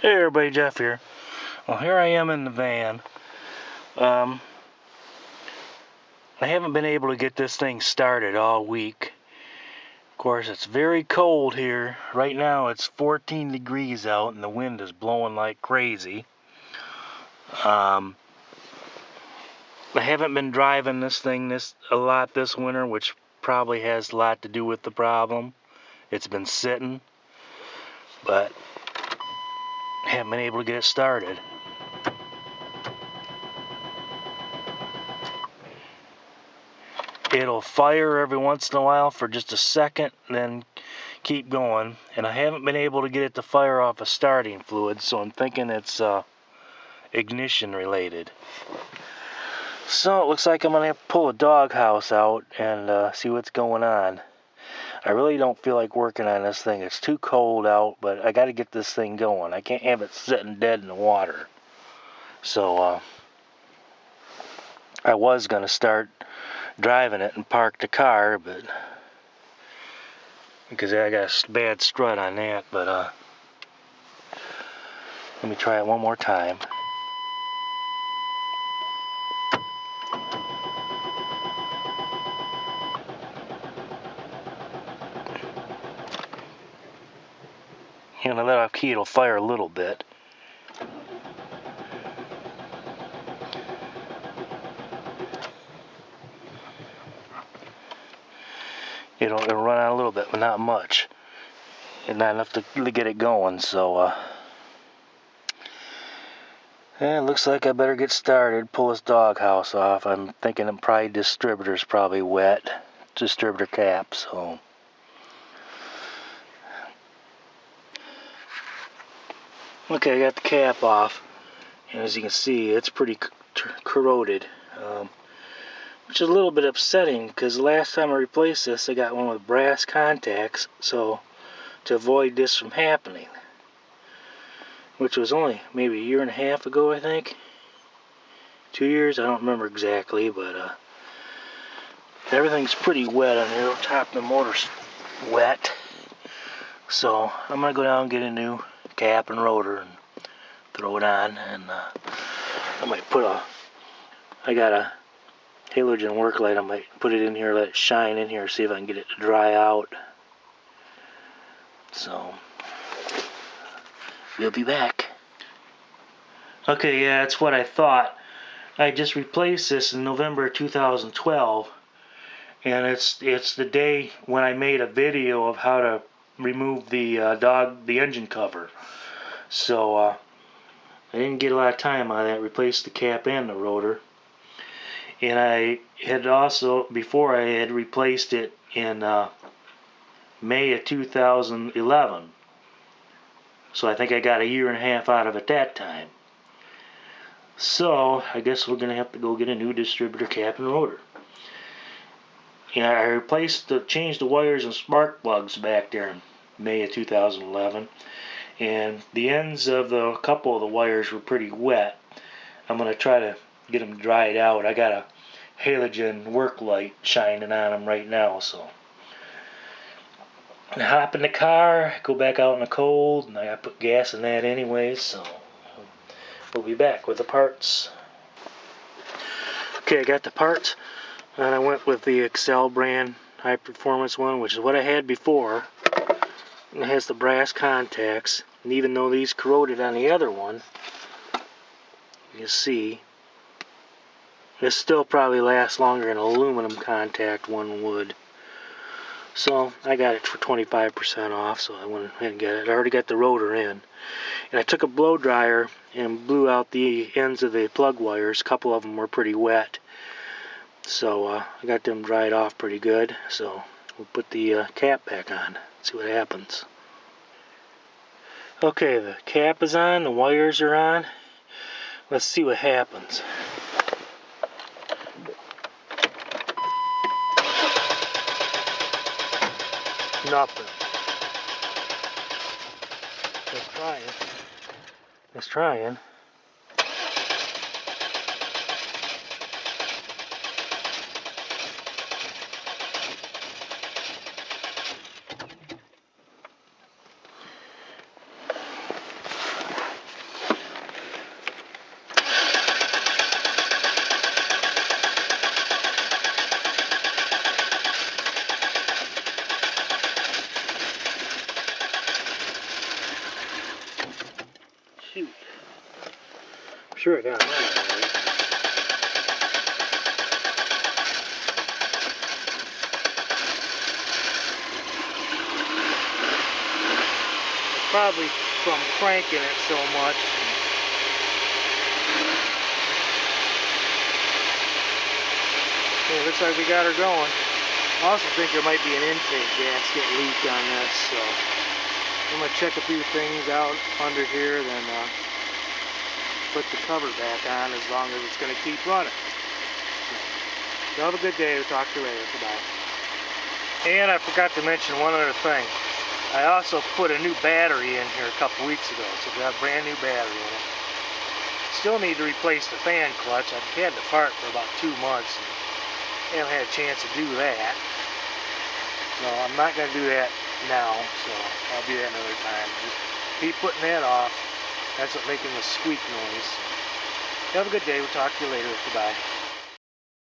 Hey everybody, Jeff here. Well, here I am in the van. I haven't been able to get this thing started all week. Of course, it's very cold here. Right now it's 14 degrees out and the wind is blowing like crazy. I haven't been driving this thing a lot this winter, which probably has a lot to do with the problem. It's been sitting, but I haven't been able to get it started. It'll fire every once in a while for just a second and then keep going, and I haven't been able to get it to fire off a starting fluid, so I'm thinking it's ignition related. So it looks like I'm gonna have to pull a doghouse out and see what's going on. I really don't feel like working on this thing. It's too cold out, but I got to get this thing going. I can't have it sitting dead in the water. So I was gonna start driving it and park the car, but because I got a bad strut on that. But let me try it one more time. And I let off key, it'll fire a little bit. It'll run out a little bit, but not much. And not enough to get it going, so it looks like I better get started, pull this doghouse off. I'm thinking distributor's probably wet. Distributor cap, so. Okay, I got the cap off. And as you can see, it's pretty corroded. Which is a little bit upsetting, because the last time I replaced this, I got one with brass contacts, so to avoid this from happening. Which was only maybe a year and a half ago, I think. 2 years, I don't remember exactly, but everything's pretty wet on here. Top of the motor's wet. So I'm going to go down and get a new cap and rotor and throw it on. And I might I got a halogen work light. I might put it in here, let it shine in here, see if I can get it to dry out. So we'll be back. Okay, yeah, that's what I thought. I just replaced this in November 2012, and it's the day when I made a video of how to remove the engine cover. So I didn't get a lot of time on that. Replaced the cap and the rotor, and I had also, before, I had replaced it in May of 2011. So I think I got a year and a half out of it that time. So I guess we're gonna have to go get a new distributor cap and rotor. Yeah, I changed the wires and spark plugs back there in May of 2011, and the ends of a couple of the wires were pretty wet. I'm gonna try to get them dried out. I got a halogen work light shining on them right now, so I hop in the car, go back out in the cold, and I gotta put gas in that anyway, so we'll be back with the parts. Okay, I got the parts, and I went with the Excel brand high performance one, which is what I had before. And it has the brass contacts, and even though these corroded on the other one, you see, this still probably lasts longer than an aluminum contact one would. So I got it for 25% off, so I went ahead and got it. I already got the rotor in. And I took a blow dryer and blew out the ends of the plug wires. A couple of them were pretty wet. So I got them dried off pretty good. So we'll put the cap back on, see what happens. Okay, the cap is on, the wires are on. Let's see what happens. Nothing. Let's try. sure it got them out all right. It's probably from cranking it so much. Okay, looks like we got her going. I also think there might be an intake gasket leak on this, so I'm going to check a few things out under here, then put the cover back on as long as it's going to keep running. So have a good day. We'll talk to you later. Goodbye. And I forgot to mention one other thing. I also put a new battery in here a couple weeks ago, so we got a brand new battery in it. Still need to replace the fan clutch. I've had the part for about 2 months and haven't had a chance to do that. So I'm not going to do that now, so I'll do that another time. Just keep putting that off. That's what's making the squeak noise. Have a good day. We'll talk to you later. Goodbye.